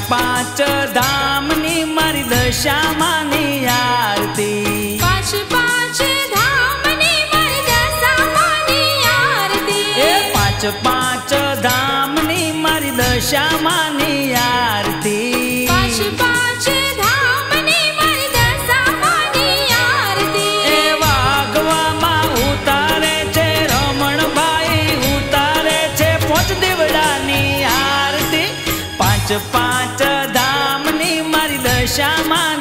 પાંચ ધામની મારી દશામાની આરતી, પાંચ પાંચ ધામની મારી દશામાની આરતી, એ પાંચ પાંચ ધામની મારી દશામાની આરતી, પાંચ પાંચ ધામની મારી દશામાની આરતી. એ વાગવામાં ઉતારે છે રમણભાઈ, ઉતારે છે પોચ દીવડાની આરતી, પાંચ પાંચ ધામની મારી દશામાં